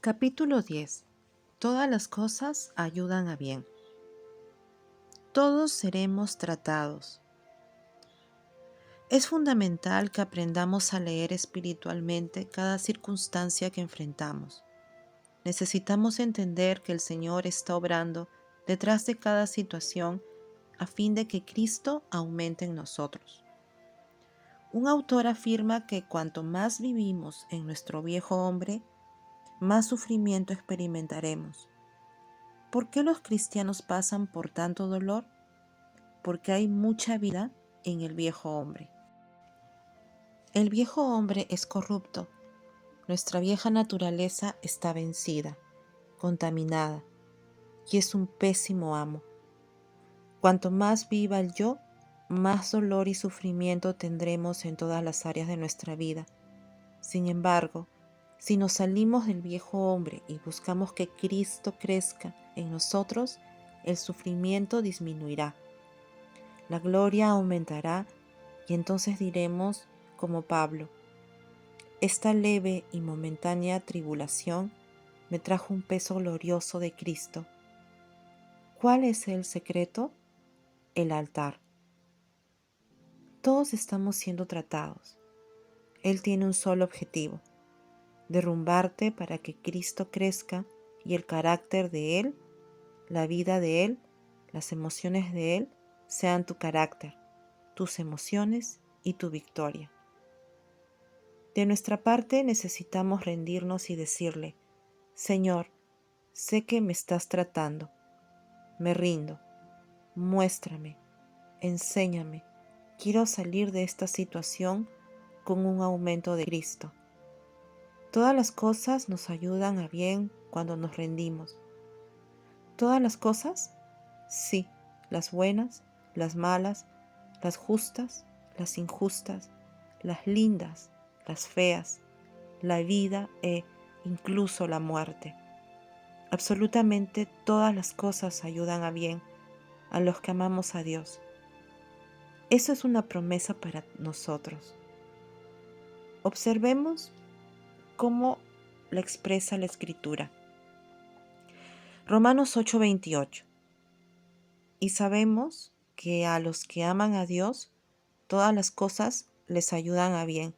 Capítulo 10. Todas las cosas ayudan a bien. Todos seremos tratados. Es fundamental que aprendamos a leer espiritualmente cada circunstancia que enfrentamos. Necesitamos entender que el Señor está obrando detrás de cada situación a fin de que Cristo aumente en nosotros. Un autor afirma que cuanto más vivimos en nuestro viejo hombre, más sufrimiento experimentaremos. ¿Por qué los cristianos pasan por tanto dolor? Porque hay mucha vida en el viejo hombre. El viejo hombre es corrupto. Nuestra vieja naturaleza está vencida, contaminada, y es un pésimo amo. Cuanto más viva el yo, más dolor y sufrimiento tendremos en todas las áreas de nuestra vida. Sin embargo, si nos salimos del viejo hombre y buscamos que Cristo crezca en nosotros, el sufrimiento disminuirá. La gloria aumentará y entonces diremos, como Pablo, esta leve y momentánea tribulación me trajo un peso glorioso de Cristo. ¿Cuál es el secreto? El altar. Todos estamos siendo tratados. Él tiene un solo objetivo, derrumbarte para que Cristo crezca y el carácter de Él, la vida de Él, las emociones de Él sean tu carácter, tus emociones y tu victoria. De nuestra parte necesitamos rendirnos y decirle, Señor, sé que me estás tratando, me rindo, muéstrame, enséñame, quiero salir de esta situación con un aumento de Cristo. Todas las cosas nos ayudan a bien cuando nos rendimos. ¿Todas las cosas? Sí, las buenas, las malas, las justas, las injustas, las lindas, las feas, la vida e incluso la muerte. Absolutamente todas las cosas ayudan a bien a los que amamos a Dios. Eso es una promesa para nosotros. Observemos cómo la expresa la Escritura. Romanos 8:28. Y sabemos que a los que aman a Dios, todas las cosas les ayudan a bien.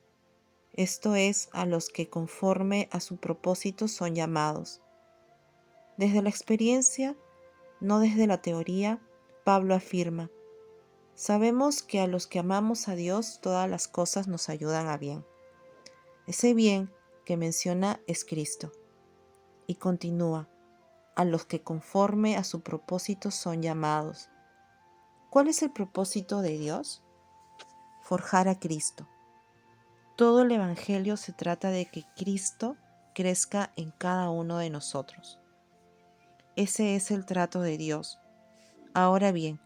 Esto es, a los que conforme a su propósito son llamados. Desde la experiencia, no desde la teoría, Pablo afirma, sabemos que a los que amamos a Dios todas las cosas nos ayudan a bien. Ese bien que menciona es Cristo. Y continúa, a los que conforme a su propósito son llamados. ¿Cuál es el propósito de Dios? Forjar a Cristo. Todo el Evangelio se trata de que Cristo crezca en cada uno de nosotros. Ese es el trato de Dios. Ahora bien,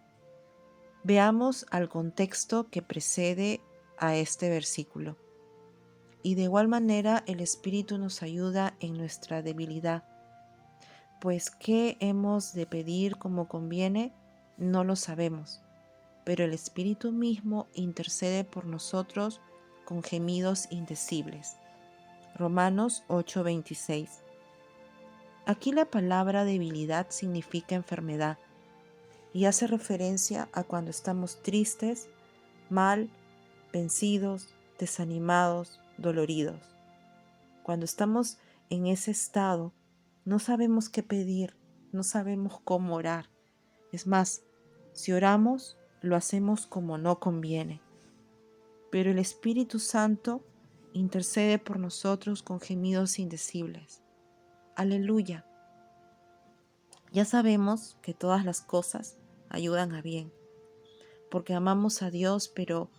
veamos al contexto que precede a este versículo. Y de igual manera el Espíritu nos ayuda en nuestra debilidad, pues ¿qué hemos de pedir como conviene? No lo sabemos, pero el Espíritu mismo intercede por nosotros con gemidos indecibles. Romanos 8:26. Aquí la palabra debilidad significa enfermedad y hace referencia a cuando estamos tristes, mal, vencidos, desanimados, doloridos. Cuando estamos en ese estado, no sabemos qué pedir, no sabemos cómo orar. Es más, si oramos, lo hacemos como no conviene. Pero el Espíritu Santo intercede por nosotros con gemidos indecibles. Aleluya. Ya sabemos que todas las cosas ayudan a bien, porque amamos a Dios, pero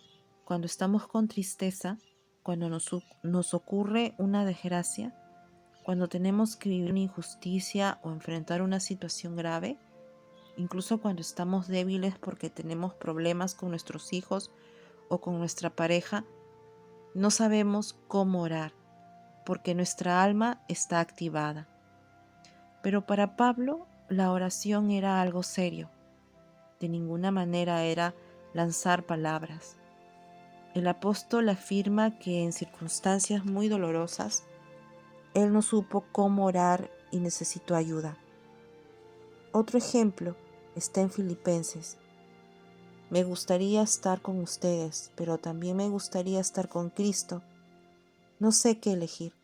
cuando estamos con tristeza, cuando nos ocurre una desgracia, cuando tenemos que vivir una injusticia o enfrentar una situación grave, incluso cuando estamos débiles porque tenemos problemas con nuestros hijos o con nuestra pareja, no sabemos cómo orar, porque nuestra alma está activada. Pero para Pablo, la oración era algo serio. De ninguna manera era lanzar palabras. El apóstol afirma que en circunstancias muy dolorosas, él no supo cómo orar y necesitó ayuda. Otro ejemplo está en Filipenses. Me gustaría estar con ustedes, pero también me gustaría estar con Cristo. No sé qué elegir.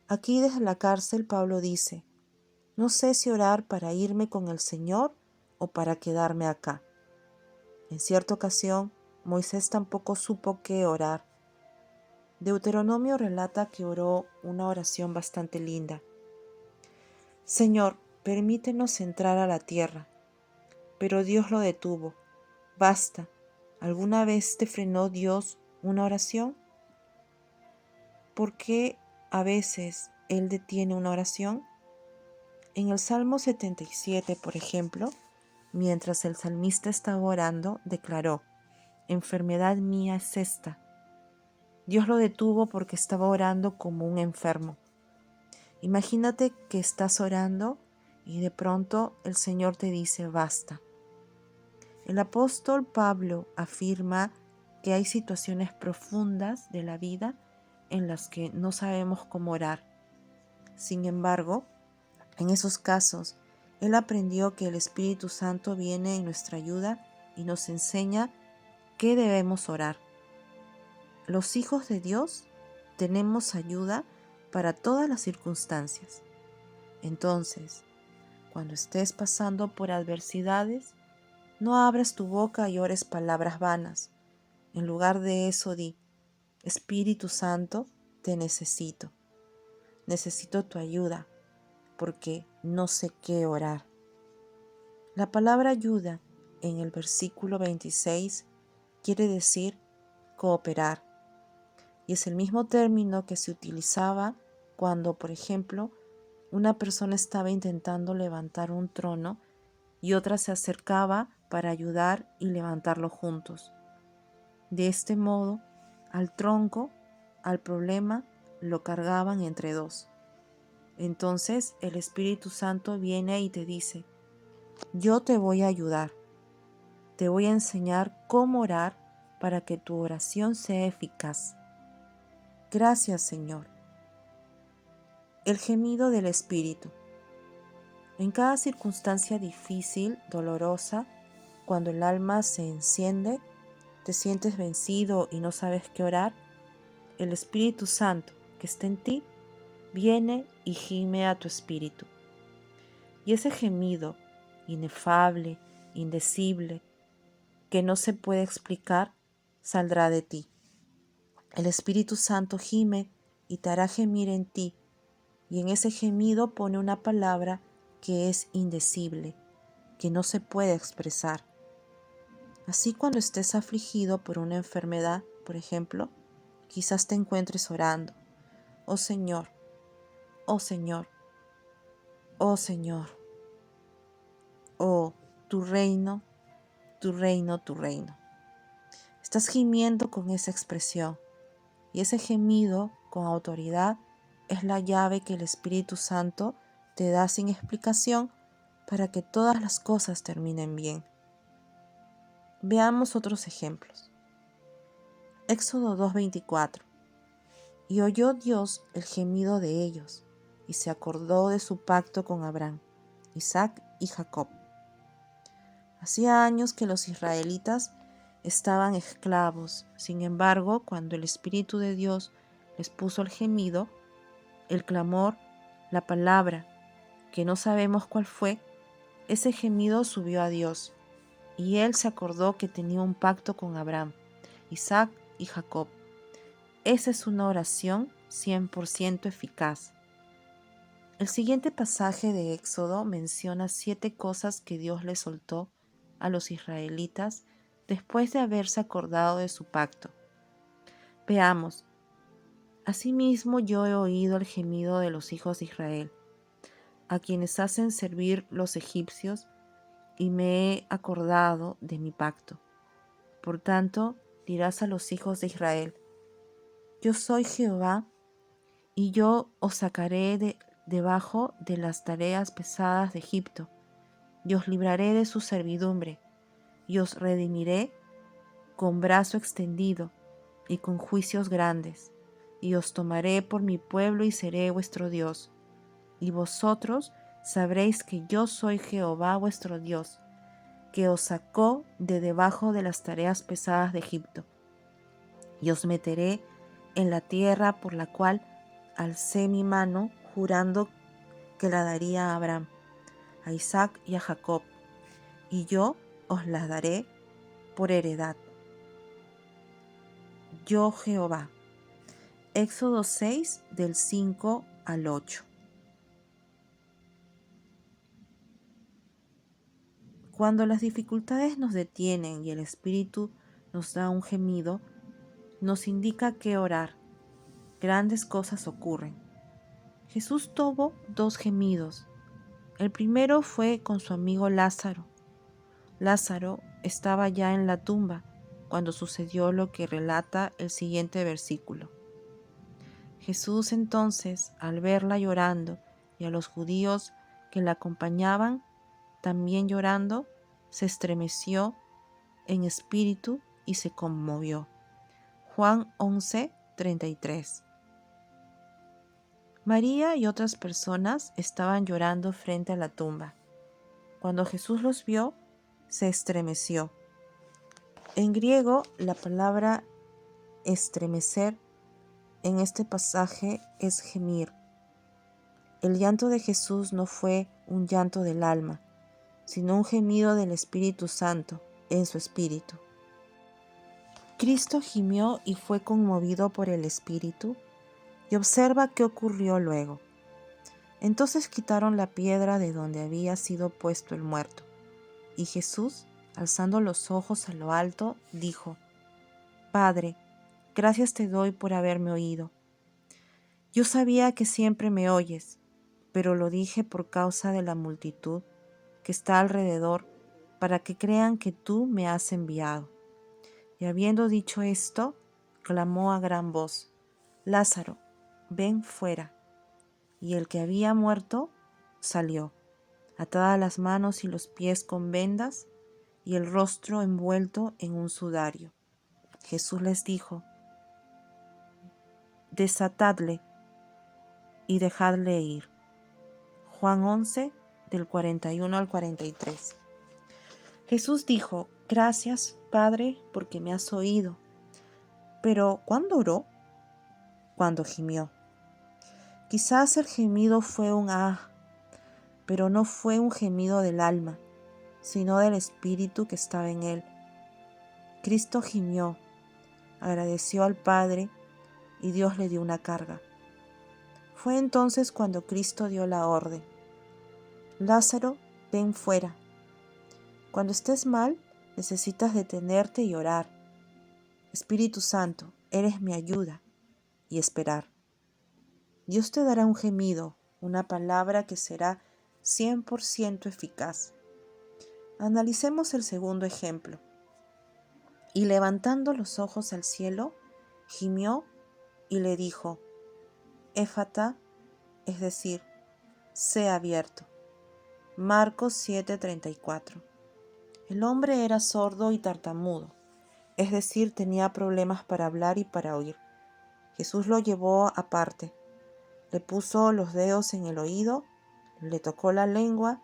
Aquí desde la cárcel Pablo dice, no sé si orar para irme con el Señor o para quedarme acá. En cierta ocasión, Moisés tampoco supo qué orar. Deuteronomio relata que oró una oración bastante linda. Señor, permítenos entrar a la tierra. Pero Dios lo detuvo. Basta. ¿Alguna vez te frenó Dios una oración? ¿Por qué a veces Él detiene una oración? En el Salmo 77, por ejemplo, mientras el salmista estaba orando, declaró, enfermedad mía es esta. Dios lo detuvo porque estaba orando como un enfermo. Imagínate que estás orando y de pronto el Señor te dice, basta. El apóstol Pablo afirma que hay situaciones profundas de la vida en las que no sabemos cómo orar. Sin embargo, en esos casos, él aprendió que el Espíritu Santo viene en nuestra ayuda y nos enseña qué debemos orar. Los hijos de Dios tenemos ayuda para todas las circunstancias. Entonces, cuando estés pasando por adversidades, no abras tu boca y ores palabras vanas. En lugar de eso di, Espíritu Santo, te necesito. Necesito tu ayuda porque no sé qué orar. La palabra ayuda en el versículo 26 quiere decir cooperar y es el mismo término que se utilizaba cuando, por ejemplo, una persona estaba intentando levantar un trono y otra se acercaba para ayudar y levantarlo juntos. De este modo, al tronco, al problema, lo cargaban entre dos. Entonces el Espíritu Santo viene y te dice, yo te voy a ayudar, te voy a enseñar cómo orar para que tu oración sea eficaz. Gracias, Señor. El gemido del Espíritu. En cada circunstancia difícil, dolorosa, cuando el alma se enciende, te sientes vencido y no sabes qué orar, el Espíritu Santo que está en ti viene y gime a tu espíritu. Y ese gemido inefable, indecible, que no se puede explicar, saldrá de ti. El Espíritu Santo gime y te hará gemir en ti, y en ese gemido pone una palabra que es indecible, que no se puede expresar. Así cuando estés afligido por una enfermedad, por ejemplo, quizás te encuentres orando, oh Señor, oh Señor, oh Señor, oh tu reino, tu reino, tu reino. Estás gimiendo con esa expresión y ese gemido con autoridad es la llave que el Espíritu Santo te da sin explicación para que todas las cosas terminen bien. Veamos otros ejemplos. Éxodo 2:24. Y oyó Dios el gemido de ellos, y se acordó de su pacto con Abraham, Isaac y Jacob. Hacía años que los israelitas estaban esclavos. Sin embargo, cuando el Espíritu de Dios les puso el gemido, el clamor, la palabra, que no sabemos cuál fue, ese gemido subió a Dios, y Él se acordó que tenía un pacto con Abraham, Isaac y Jacob. Esa es una oración 100% eficaz. El siguiente pasaje de Éxodo menciona 7 cosas que Dios le soltó a los israelitas después de haberse acordado de su pacto. Veamos. Asimismo yo he oído el gemido de los hijos de Israel, a quienes hacen servir los egipcios, y me he acordado de mi pacto. Por tanto, dirás a los hijos de Israel, yo soy Jehová, y yo os sacaré debajo de las tareas pesadas de Egipto, y os libraré de su servidumbre, y os redimiré con brazo extendido y con juicios grandes. y os tomaré por mi pueblo y seré vuestro Dios. Y vosotros sabréis que yo soy Jehová vuestro Dios, que os sacó de debajo de las tareas pesadas de Egipto. Y os meteré en la tierra por la cual alcé mi mano, jurando que la daría a Abraham, a Isaac y a Jacob, y yo os la daré por heredad. Yo Jehová. Éxodo 6 del 5 al 8. Cuando las dificultades nos detienen y el Espíritu nos da un gemido, nos indica que orar. Grandes cosas ocurren. Jesús tuvo 2 gemidos. El primero fue con su amigo Lázaro. Lázaro estaba ya en la tumba cuando sucedió lo que relata el siguiente versículo. Jesús entonces, al verla llorando y a los judíos que la acompañaban también llorando, se estremeció en espíritu y se conmovió. Juan 11:33. María y otras personas estaban llorando frente a la tumba. Cuando Jesús los vio, se estremeció. En griego, la palabra estremecer en este pasaje es gemir. El llanto de Jesús no fue un llanto del alma, sino un gemido del Espíritu Santo en su espíritu. Cristo gimió y fue conmovido por el Espíritu, y observa qué ocurrió luego. Entonces quitaron la piedra de donde había sido puesto el muerto, y Jesús, alzando los ojos a lo alto, dijo: Padre, gracias te doy por haberme oído. Yo sabía que siempre me oyes, pero lo dije por causa de la multitud que está alrededor, para que crean que tú me has enviado. Y habiendo dicho esto, clamó a gran voz: Lázaro, ven fuera. Y el que había muerto salió, atadas las manos y los pies con vendas, y el rostro envuelto en un sudario. Jesús les dijo: Desatadle y dejadle ir. Juan 11, del 41 al 43. Jesús dijo: Gracias, Padre, porque me has oído. Pero ¿cuándo oró? Cuando gimió. Quizás el gemido fue un ah, pero no fue un gemido del alma, sino del espíritu que estaba en él. Cristo gimió, agradeció al Padre y Dios le dio una carga. Fue entonces cuando Cristo dio la orden: Lázaro, ven fuera. Cuando estés mal, necesitas detenerte y orar. Espíritu Santo, eres mi ayuda, y esperar. Dios te dará un gemido, una palabra que será 100% eficaz. Analicemos el segundo ejemplo. Y levantando los ojos al cielo, gimió y le dijo: Éfata, es decir, sea abierto. Marcos 7:34. El hombre era sordo y tartamudo, es decir, tenía problemas para hablar y para oír. Jesús lo llevó aparte, le puso los dedos en el oído, le tocó la lengua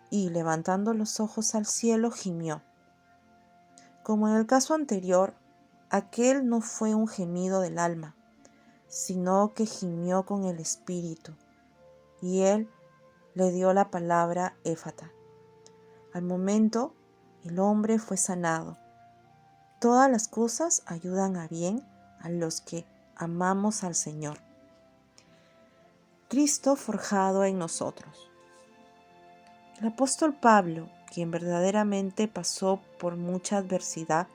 y, levantando los ojos al cielo, gimió. Como en el caso anterior, aquel no fue un gemido del alma, sino que gimió con el espíritu, y él le dio la palabra éfata. Al momento, el hombre fue sanado. Todas las cosas ayudan a bien a los que amamos al Señor. Cristo forjado en nosotros. El apóstol Pablo, quien verdaderamente pasó por mucha adversidad,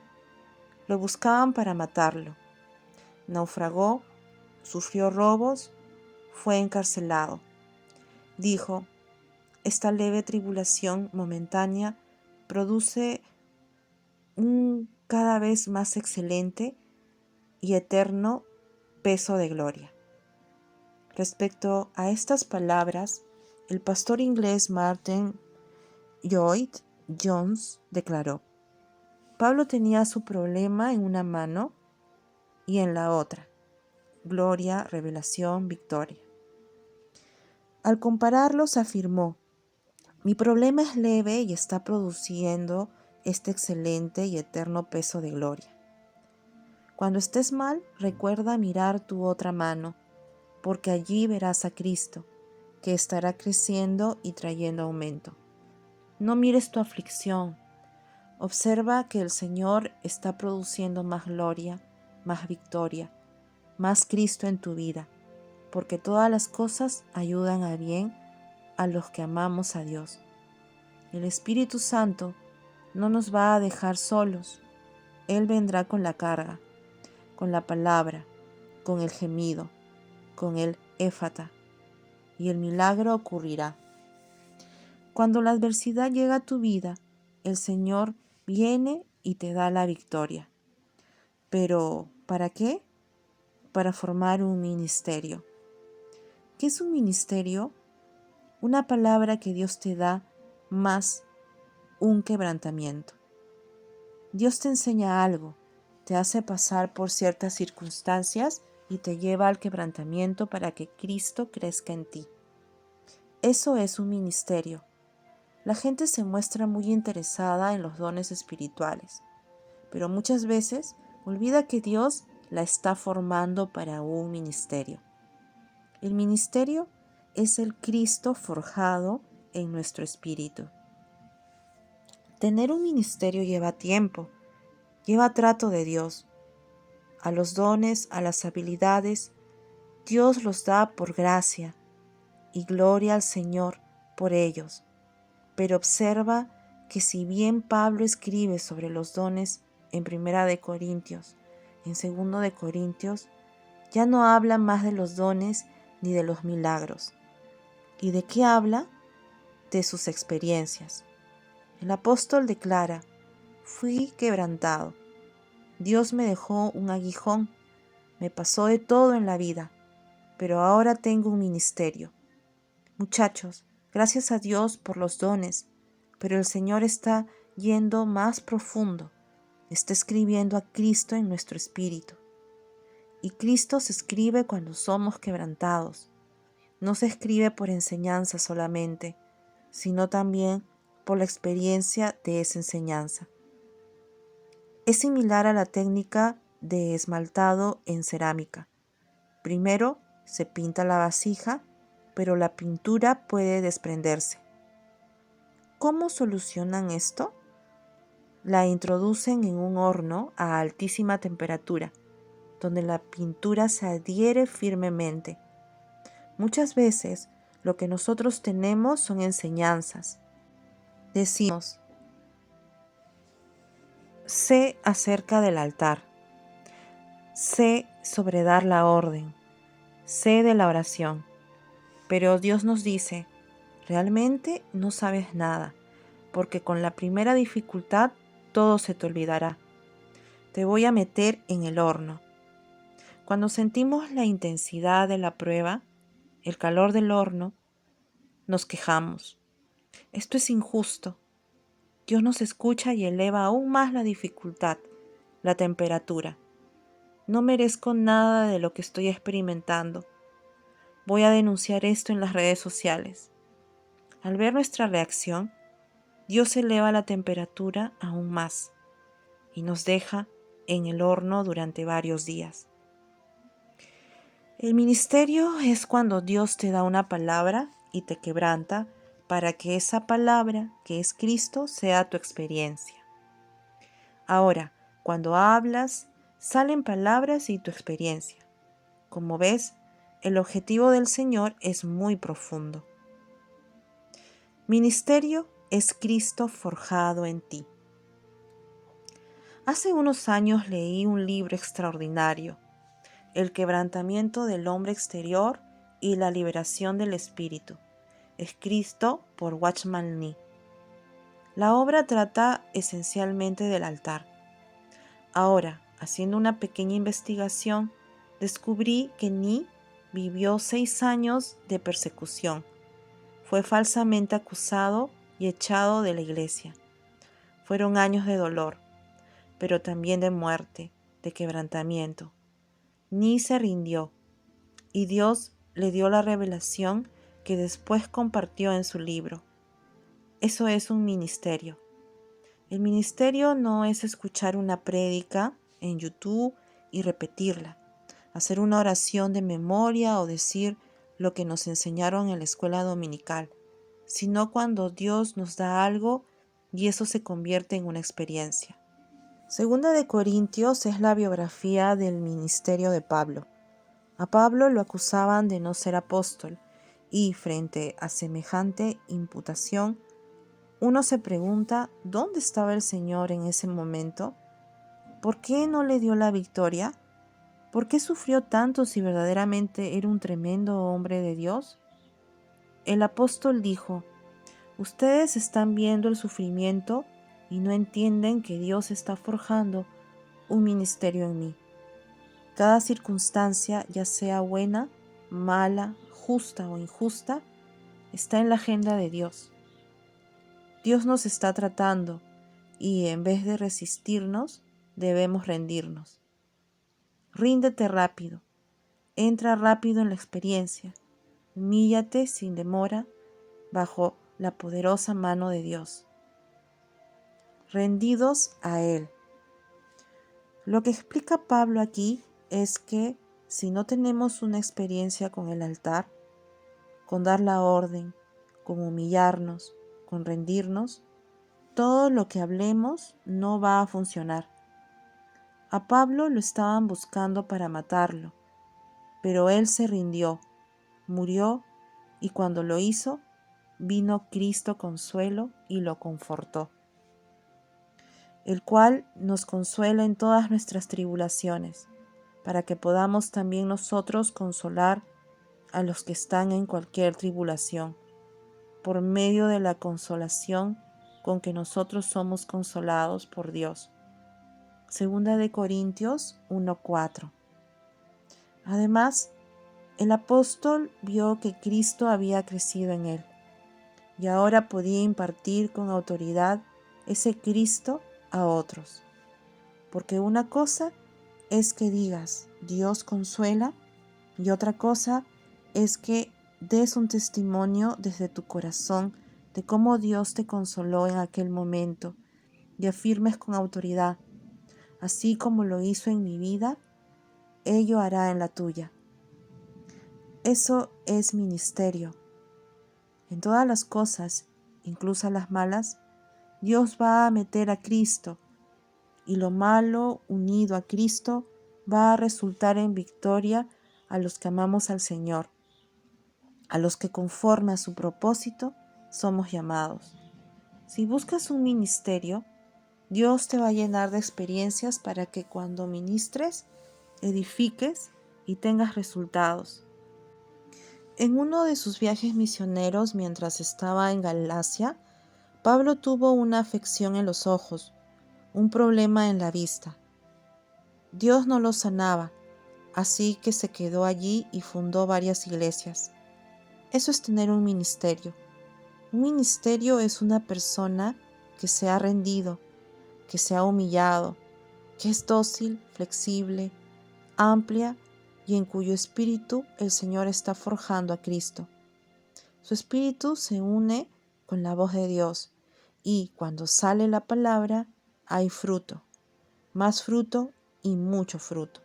lo buscaban para matarlo. Naufragó, sufrió robos, fue encarcelado. Dijo: esta leve tribulación momentánea produce un cada vez más excelente y eterno peso de gloria. Respecto a estas palabras, el pastor inglés Martin Lloyd-Jones declaró: Pablo tenía su problema en una mano y en la otra, gloria, revelación, victoria. Al compararlos afirmó: mi problema es leve y está produciendo este excelente y eterno peso de gloria. Cuando estés mal, recuerda mirar tu otra mano, porque allí verás a Cristo, que estará creciendo y trayendo aumento. No mires tu aflicción. Observa que el Señor está produciendo más gloria, más victoria, más Cristo en tu vida, porque todas las cosas ayudan a bien a los que amamos a Dios. El Espíritu Santo no nos va a dejar solos. Él vendrá con la carga, con la palabra, con el gemido, con el éfata, y el milagro ocurrirá. Cuando la adversidad llega a tu vida, el Señor viene y te da la victoria. Pero, ¿para qué? Para formar un ministerio. ¿Qué es un ministerio? Una palabra que Dios te da más un quebrantamiento. Dios te enseña algo, te hace pasar por ciertas circunstancias y te lleva al quebrantamiento para que Cristo crezca en ti. Eso es un ministerio. La gente se muestra muy interesada en los dones espirituales, pero muchas veces olvida que Dios la está formando para un ministerio. El ministerio es el Cristo forjado en nuestro espíritu. Tener un ministerio lleva tiempo, lleva trato de Dios. A los dones, a las habilidades, Dios los da por gracia, y gloria al Señor por ellos. Pero observa que si bien Pablo escribe sobre los dones en 1 de Corintios, en 2 de Corintios, ya no habla más de los dones ni de los milagros. ¿Y de qué habla? De sus experiencias. El apóstol declara: fui quebrantado. Dios me dejó un aguijón, me pasó de todo en la vida, pero ahora tengo un ministerio. Muchachos, gracias a Dios por los dones, pero el Señor está yendo más profundo, está escribiendo a Cristo en nuestro espíritu. Y Cristo se escribe cuando somos quebrantados. No se escribe por enseñanza solamente, sino también por la experiencia de esa enseñanza. Es similar a la técnica de esmaltado en cerámica. Primero se pinta la vasija, pero la pintura puede desprenderse. ¿Cómo solucionan esto? La introducen en un horno a altísima temperatura, donde la pintura se adhiere firmemente. Muchas veces lo que nosotros tenemos son enseñanzas. Decimos: sé acerca del altar, sé sobre dar la orden, sé de la oración. Pero Dios nos dice: realmente no sabes nada, porque con la primera dificultad todo se te olvidará. Te voy a meter en el horno. Cuando sentimos la intensidad de la prueba, el calor del horno, nos quejamos. Esto es injusto. Dios nos escucha y eleva aún más la dificultad, la temperatura. No merezco nada de lo que estoy experimentando. Voy a denunciar esto en las redes sociales. Al ver nuestra reacción, Dios eleva la temperatura aún más y nos deja en el horno durante varios días. El ministerio es cuando Dios te da una palabra y te quebranta para que esa palabra, que es Cristo, sea tu experiencia. Ahora, cuando hablas, salen palabras y tu experiencia. Como ves, el objetivo del Señor es muy profundo. Ministerio es Cristo forjado en ti. Hace unos años leí un libro extraordinario, El quebrantamiento del hombre exterior y la liberación del espíritu, escrito por Watchman Nee. La obra trata esencialmente del altar. Ahora, haciendo una pequeña investigación, descubrí que Nee vivió 6 años de persecución. Fue falsamente acusado y echado de la iglesia. Fueron años de dolor, pero también de muerte, de quebrantamiento. Nee se rindió, y Dios le dio la revelación que después compartió en su libro. Eso es un ministerio. El ministerio no es escuchar una prédica en YouTube y repetirla, hacer una oración de memoria o decir lo que nos enseñaron en la escuela dominical, sino cuando Dios nos da algo y eso se convierte en una experiencia. Segunda de Corintios es la biografía del ministerio de Pablo. A Pablo lo acusaban de no ser apóstol y frente a semejante imputación, uno se pregunta, ¿dónde estaba el Señor en ese momento? ¿Por qué no le dio la victoria? ¿Por qué sufrió tanto si verdaderamente era un tremendo hombre de Dios? El apóstol dijo, ustedes están viendo el sufrimiento y no entienden que Dios está forjando un ministerio en mí. Cada circunstancia, ya sea buena, mala, justa o injusta, está en la agenda de Dios. Dios nos está tratando y en vez de resistirnos, debemos rendirnos. Ríndete rápido, entra rápido en la experiencia, humíllate sin demora bajo la poderosa mano de Dios. Rendidos a Él. Lo que explica Pablo aquí es que si no tenemos una experiencia con el altar, con dar la orden, con humillarnos, con rendirnos, todo lo que hablemos no va a funcionar. A Pablo lo estaban buscando para matarlo, pero él se rindió, murió y cuando lo hizo, vino Cristo Consuelo y lo confortó, el cual nos consuela en todas nuestras tribulaciones, para que podamos también nosotros consolar a los que están en cualquier tribulación, por medio de la consolación con que nosotros somos consolados por Dios. Segunda de Corintios 1:4. Además, el apóstol vio que Cristo había crecido en él y ahora podía impartir con autoridad ese Cristo a otros. Porque una cosa es que digas, Dios consuela, y otra cosa es que des un testimonio desde tu corazón de cómo Dios te consoló en aquel momento y afirmes con autoridad, así como lo hizo en mi vida, ello hará en la tuya. Eso es ministerio. En todas las cosas, incluso las malas, Dios va a meter a Cristo y lo malo unido a Cristo va a resultar en victoria a los que amamos al Señor, a los que conforme a su propósito somos llamados. Si buscas un ministerio, Dios te va a llenar de experiencias para que cuando ministres, edifiques y tengas resultados. En uno de sus viajes misioneros mientras estaba en Galacia, Pablo tuvo una afección en los ojos, un problema en la vista. Dios no lo sanaba, así que se quedó allí y fundó varias iglesias. Eso es tener un ministerio. Un ministerio es una persona que se ha rendido, que se ha humillado, que es dócil, flexible, amplia y en cuyo espíritu el Señor está forjando a Cristo. Su espíritu se une con la voz de Dios y cuando sale la palabra hay fruto, más fruto y mucho fruto.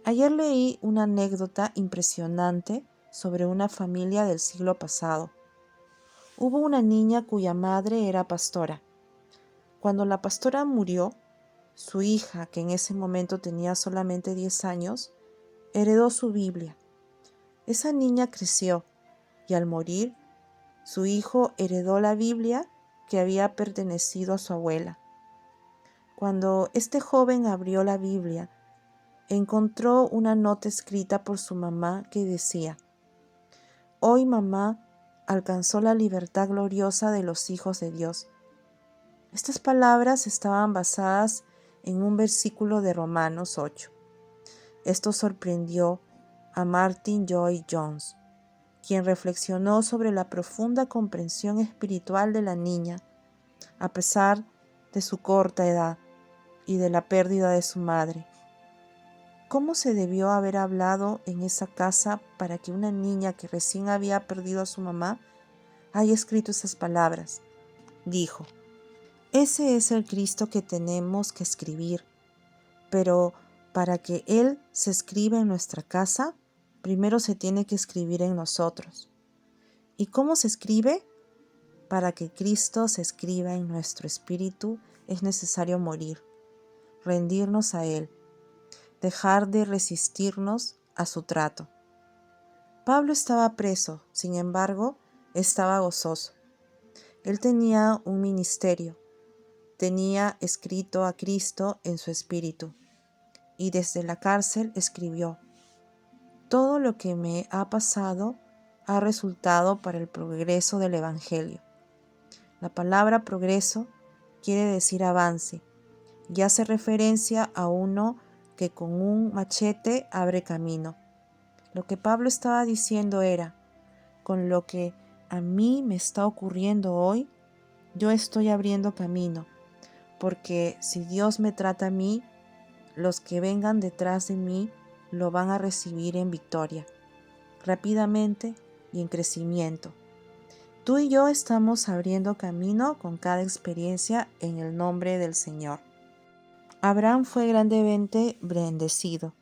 Ayer leí una anécdota impresionante sobre una familia del siglo pasado. Hubo una niña cuya madre era pastora. Cuando la pastora murió, su hija, que en ese momento tenía solamente 10 años, heredó su Biblia. Esa niña creció y al morir, su hijo heredó la Biblia que había pertenecido a su abuela. Cuando este joven abrió la Biblia, encontró una nota escrita por su mamá que decía: «Hoy mamá alcanzó la libertad gloriosa de los hijos de Dios». Estas palabras estaban basadas en un versículo de Romanos 8. Esto sorprendió a Martin Lloyd-Jones, quien reflexionó sobre la profunda comprensión espiritual de la niña, a pesar de su corta edad y de la pérdida de su madre. ¿Cómo se debió haber hablado en esa casa para que una niña que recién había perdido a su mamá haya escrito esas palabras? Dijo, ese es el Cristo que tenemos que escribir, pero para que Él se escriba en nuestra casa, primero se tiene que escribir en nosotros. ¿Y cómo se escribe? Para que Cristo se escriba en nuestro espíritu es necesario morir, rendirnos a Él, dejar de resistirnos a su trato. Pablo estaba preso, sin embargo, estaba gozoso. Él tenía un ministerio, tenía escrito a Cristo en su espíritu, y desde la cárcel escribió, todo lo que me ha pasado ha resultado para el progreso del Evangelio. La palabra progreso quiere decir avance y hace referencia a uno que con un machete abre camino. Lo que Pablo estaba diciendo era, con lo que a mí me está ocurriendo hoy, yo estoy abriendo camino, porque si Dios me trata a mí, los que vengan detrás de mí lo van a recibir en victoria, rápidamente y en crecimiento. Tú y yo estamos abriendo camino con cada experiencia en el nombre del Señor. Abraham fue grandemente bendecido.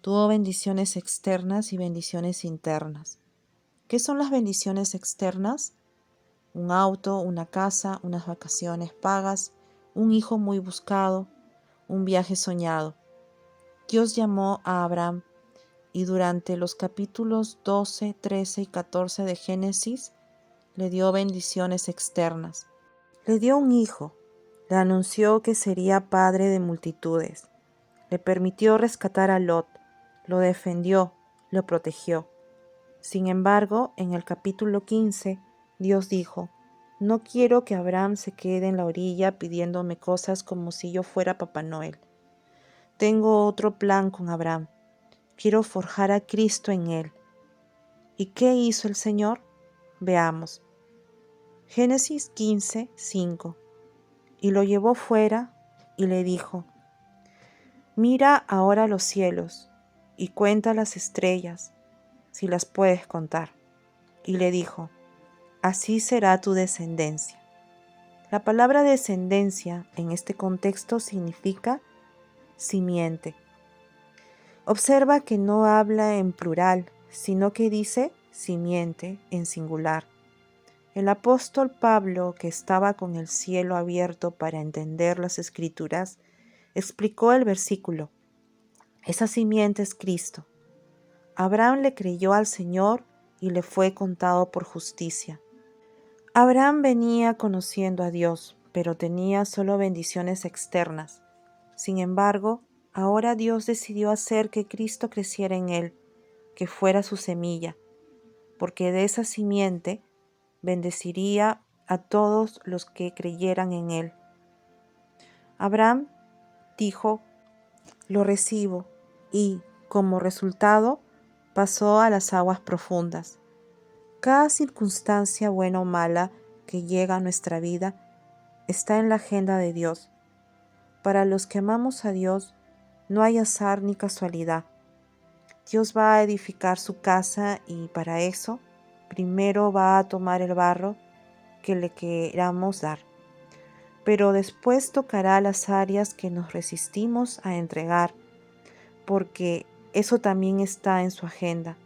Tuvo bendiciones externas y bendiciones internas. ¿Qué son las bendiciones externas? Un auto, una casa, unas vacaciones pagas, un hijo muy buscado, un viaje soñado. Dios llamó a Abraham y durante los capítulos 12, 13 y 14 de Génesis le dio bendiciones externas. Le dio un hijo, le anunció que sería padre de multitudes, le permitió rescatar a Lot, lo defendió, lo protegió. Sin embargo, en el capítulo 15, Dios dijo, no quiero que Abraham se quede en la orilla pidiéndome cosas como si yo fuera Papá Noel. Tengo otro plan con Abraham. Quiero forjar a Cristo en él. ¿Y qué hizo el Señor? Veamos. Génesis 15, 5. Y lo llevó fuera y le dijo, mira ahora los cielos y cuenta las estrellas, si las puedes contar. Y le dijo, así será tu descendencia. La palabra descendencia en este contexto significa simiente. Observa que no habla en plural, sino que dice simiente en singular. El apóstol Pablo, que estaba con el cielo abierto para entender las Escrituras, explicó el versículo. Esa simiente es Cristo. Abraham le creyó al Señor y le fue contado por justicia. Abraham venía conociendo a Dios, pero tenía solo bendiciones externas. Sin embargo, ahora Dios decidió hacer que Cristo creciera en él, que fuera su semilla, porque de esa simiente bendeciría a todos los que creyeran en él. Abraham dijo, lo recibo, y, como resultado, pasó a las aguas profundas. Cada circunstancia buena o mala que llega a nuestra vida está en la agenda de Dios. Para los que amamos a Dios, no hay azar ni casualidad. Dios va a edificar su casa y para eso, primero va a tomar el barro que le queramos dar. Pero después tocará las áreas que nos resistimos a entregar, porque eso también está en su agenda.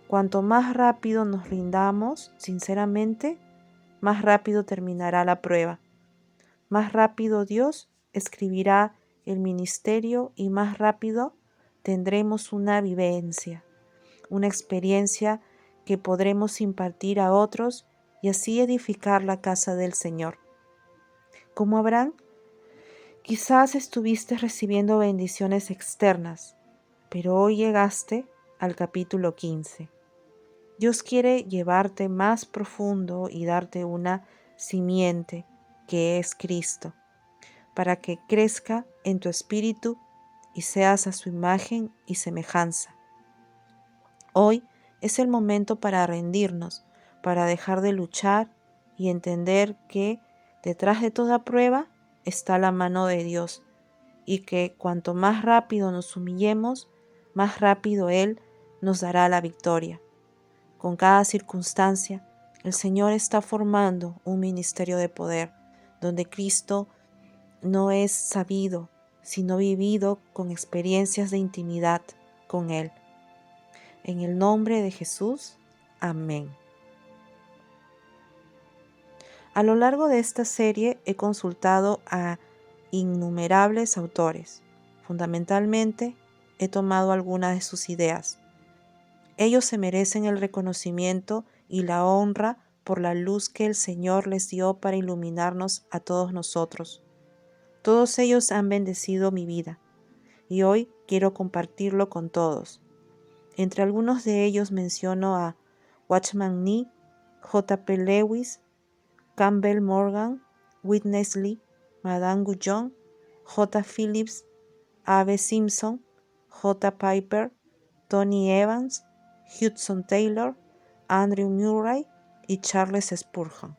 Cuanto más rápido nos rindamos, sinceramente, más rápido terminará la prueba. Más rápido Dios escribirá el ministerio y más rápido tendremos una vivencia, una experiencia que podremos impartir a otros y así edificar la casa del Señor. Como Abraham, quizás estuviste recibiendo bendiciones externas, pero hoy llegaste al capítulo 15. Dios quiere llevarte más profundo y darte una simiente que es Cristo, para que crezca en tu espíritu y seas a su imagen y semejanza. Hoy es el momento para rendirnos, para dejar de luchar y entender que detrás de toda prueba está la mano de Dios y que cuanto más rápido nos humillemos, más rápido Él nos dará la victoria. Con cada circunstancia, el Señor está formando un ministerio de poder, donde Cristo no es sabido, sino vivido con experiencias de intimidad con Él. En el nombre de Jesús, amén. A lo largo de esta serie he consultado a innumerables autores. Fundamentalmente, he tomado algunas de sus ideas. Ellos se merecen el reconocimiento y la honra por la luz que el Señor les dio para iluminarnos a todos nosotros. Todos ellos han bendecido mi vida y hoy quiero compartirlo con todos. Entre algunos de ellos menciono a Watchman Nee, J. P. Lewis, Campbell Morgan, Witness Lee, Madame Guyon, J. Phillips, A.B. Simpson, J. Piper, Tony Evans, Hudson Taylor, Andrew Murray y Charles Spurgeon.